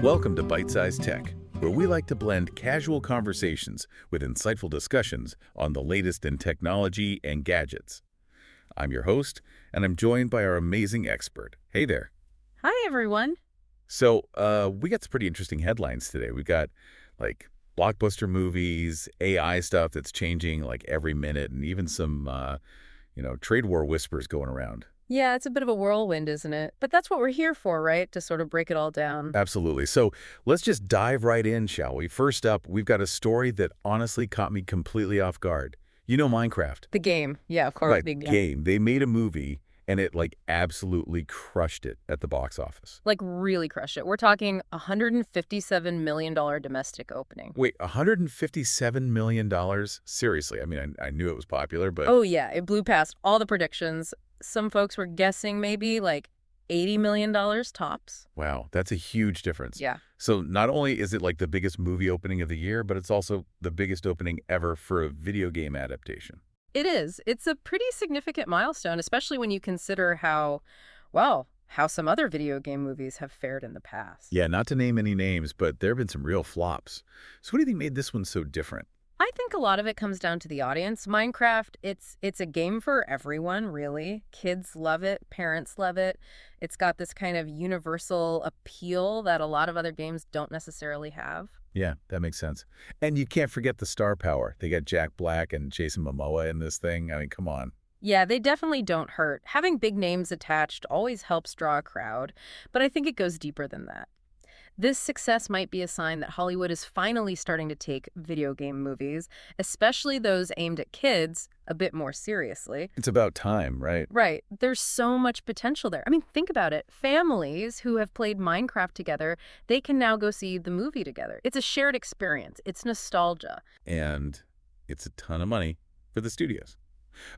Welcome to Byte-Sized Tech, where we like to blend casual conversations with insightful discussions on the latest in technology and gadgets. I'm your host, and I'm joined by our amazing expert. Hey there. Hi, everyone. So, we got some pretty interesting headlines today. We got, like, blockbuster movies, AI stuff that's changing, like, every minute, and even some, trade war whispers going around. Yeah, it's a bit of a whirlwind, isn't it? But that's what we're here for, right? To sort of break it all down. Absolutely. So let's just dive right in, shall we? First up, we've got a story that honestly caught me completely off guard. You know Minecraft? The game. Yeah, of course. Right, The game. They made a movie, and it, absolutely crushed it at the box office. Like, really crushed it. We're talking $157 million domestic opening. Wait, $157 million? Seriously, I mean, I knew it was popular, but... Oh, yeah. It blew past all the predictions. Some folks were guessing maybe, like, $80 million tops. Wow, that's a huge difference. Yeah. So not only is it, like, the biggest movie opening of the year, but it's also the biggest opening ever for a video game adaptation. It is. It's a pretty significant milestone, especially when you consider how some other video game movies have fared in the past. Yeah, not to name any names, but there have been some real flops. So what do you think made this one so different? I think a lot of it comes down to the audience. Minecraft, it's a game for everyone, really. Kids love it, parents love it. It's got this kind of universal appeal that a lot of other games don't necessarily have. Yeah, that makes sense. And you can't forget the star power. They got Jack Black and Jason Momoa in this thing. I mean, come on. Yeah, they definitely don't hurt. Having big names attached always helps draw a crowd, but I think it goes deeper than that. This success might be a sign that Hollywood is finally starting to take video game movies, especially those aimed at kids, a bit more seriously. It's about time, right? Right. There's so much potential there. I mean, think about it. Families who have played Minecraft together, they can now go see the movie together. It's a shared experience. It's nostalgia. And it's a ton of money for the studios.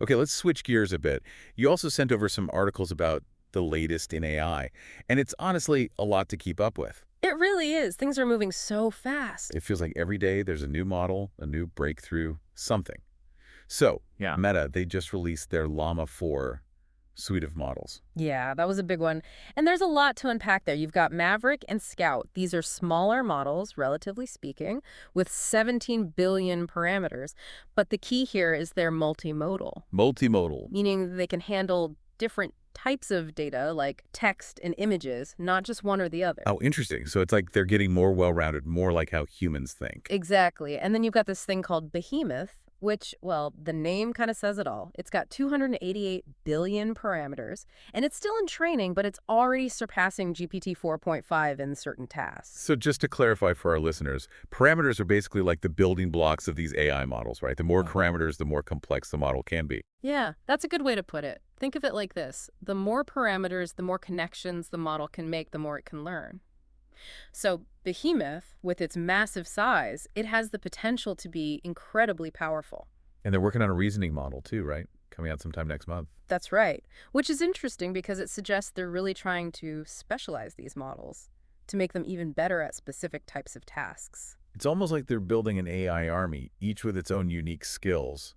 Okay, let's switch gears a bit. You also sent over some articles about the latest in AI, and it's honestly a lot to keep up with. It really is. Things are moving so fast. It feels like every day there's a new model, a new breakthrough, something. So, Yeah. Meta, they just released their Llama 4 suite of models. Yeah, that was a big one. And there's a lot to unpack there. You've got Maverick and Scout. These are smaller models, relatively speaking, with 17 billion parameters. But the key here is they're multimodal. Multimodal. Meaning they can handle different types of data like text and images, not just one or the other. Oh, interesting. So it's like they're getting more well-rounded, more like how humans think. Exactly. And then you've got this thing called Behemoth, which, well, the name kind of says it all. It's got 288 billion parameters, and it's still in training, but it's already surpassing GPT 4.5 in certain tasks. So just to clarify for our listeners, parameters are basically like the building blocks of these AI models, right? The more parameters, the more complex the model can be. Yeah, that's a good way to put it. Think of it like this. The more parameters, the more connections the model can make, the more it can learn. So Behemoth, with its massive size, it has the potential to be incredibly powerful. And they're working on a reasoning model too, right? Coming out sometime next month. That's right, which is interesting because it suggests they're really trying to specialize these models to make them even better at specific types of tasks. It's almost like they're building an AI army, each with its own unique skills.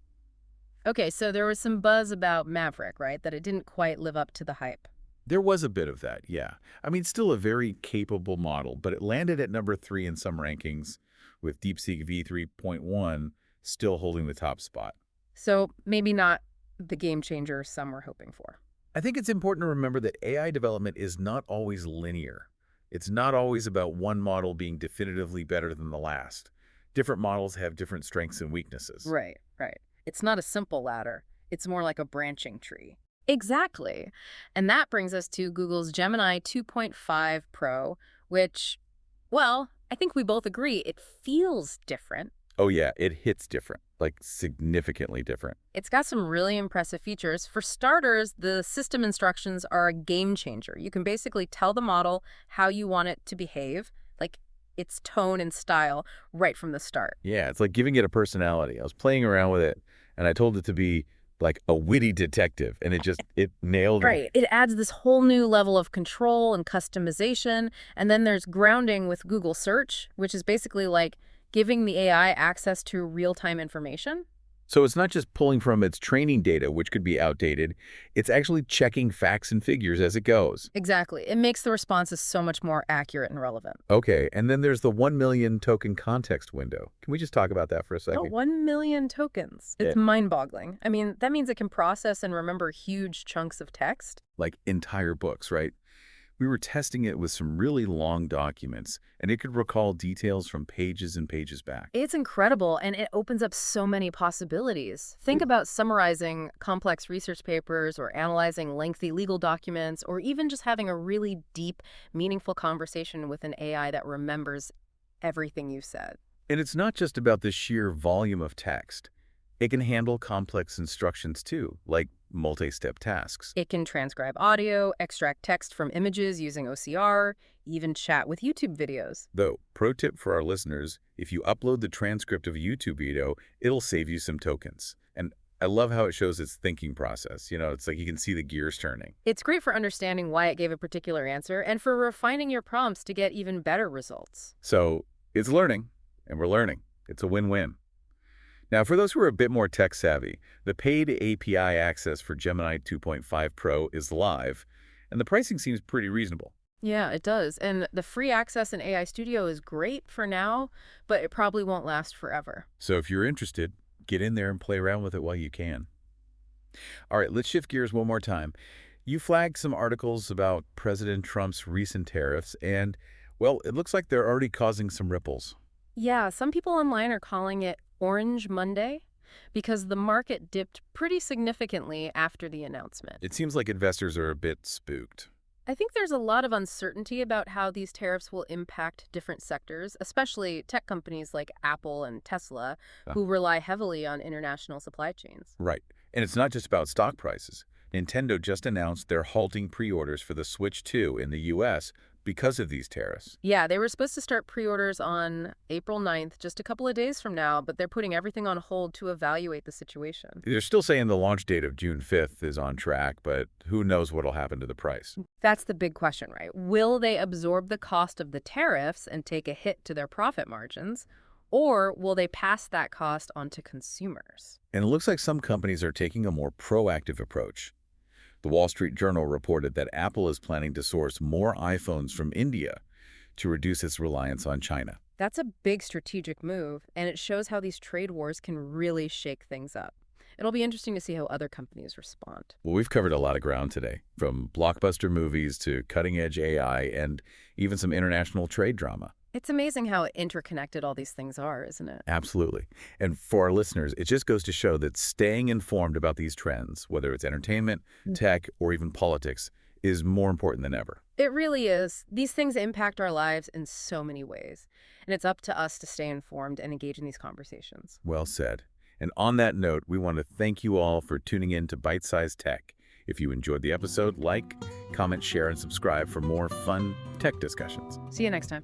Okay, so there was some buzz about Maverick, right? That it didn't quite live up to the hype. There was a bit of that, yeah. I mean, still a very capable model, but it landed at number 3 in some rankings, with DeepSeek v3.1 still holding the top spot. So maybe not the game changer some were hoping for. I think it's important to remember that AI development is not always linear. It's not always about one model being definitively better than the last. Different models have different strengths and weaknesses. Right. It's not a simple ladder. It's more like a branching tree. Exactly. And that brings us to Google's Gemini 2.5 Pro, which, well, I think we both agree it feels different. Oh yeah, it hits different, like significantly different. It's got some really impressive features. For starters, the system instructions are a game changer. You can basically tell the model how you want it to behave, like its tone and style, right from the start. Yeah, it's like giving it a personality. I was playing around with it, and I told it to be like a witty detective, and it nailed it. Right. It adds this whole new level of control and customization, and then there's grounding with Google Search, which is basically like giving the AI access to real-time information. So it's not just pulling from its training data, which could be outdated. It's actually checking facts and figures as it goes. Exactly. It makes the responses so much more accurate and relevant. Okay, and then there's the 1 million token context window. Can we just talk about that for a Oh, second? 1 million tokens. Yeah. It's mind-boggling. I mean, that means it can process and remember huge chunks of text. Like entire books, right? We were testing it with some really long documents, and it could recall details from pages and pages back. It's incredible, and it opens up so many possibilities. Think about summarizing complex research papers or analyzing lengthy legal documents, or even just having a really deep, meaningful conversation with an AI that remembers everything you said. And it's not just about the sheer volume of text. It can handle complex instructions too, like multi-step tasks. It can transcribe audio, extract text from images using OCR, even chat with YouTube videos. Though, pro tip for our listeners, if you upload the transcript of a YouTube video, it'll save you some tokens. And I love how it shows its thinking process. It's like you can see the gears turning. It's great for understanding why it gave a particular answer and for refining your prompts to get even better results. So it's learning, and we're learning. It's a win-win. Now, for those who are a bit more tech-savvy, the paid API access for Gemini 2.5 Pro is live, and the pricing seems pretty reasonable. Yeah, it does. And the free access in AI Studio is great for now, but it probably won't last forever. So if you're interested, get in there and play around with it while you can. All right, let's shift gears one more time. You flagged some articles about President Trump's recent tariffs, and, well, it looks like they're already causing some ripples. Yeah, some people online are calling it Orange Monday because the market dipped pretty significantly after the announcement. It seems like investors are a bit spooked. I think there's a lot of uncertainty about how these tariffs will impact different sectors, especially tech companies like Apple and Tesla, who rely heavily on international supply chains. Right. And it's not just about stock prices. Nintendo just announced they're halting pre-orders for the Switch 2 in the U.S. because of these tariffs. Yeah, they were supposed to start pre-orders on April 9th, just a couple of days from now, but they're putting everything on hold to evaluate the situation. They're still saying the launch date of June 5th is on track, but who knows what'll happen to the price. That's the big question, right? Will they absorb the cost of the tariffs and take a hit to their profit margins, or will they pass that cost on to consumers? And it looks like some companies are taking a more proactive approach. The Wall Street Journal reported that Apple is planning to source more iPhones from India to reduce its reliance on China. That's a big strategic move, and it shows how these trade wars can really shake things up. It'll be interesting to see how other companies respond. Well, we've covered a lot of ground today, from blockbuster movies to cutting-edge AI and even some international trade drama. It's amazing how interconnected all these things are, isn't it? Absolutely. And for our listeners, it just goes to show that staying informed about these trends, whether it's entertainment, tech, or even politics, is more important than ever. It really is. These things impact our lives in so many ways, and it's up to us to stay informed and engage in these conversations. Well said. And on that note, we want to thank you all for tuning in to Byte-Sized Tech. If you enjoyed the episode, like, comment, share, and subscribe for more fun tech discussions. See you next time.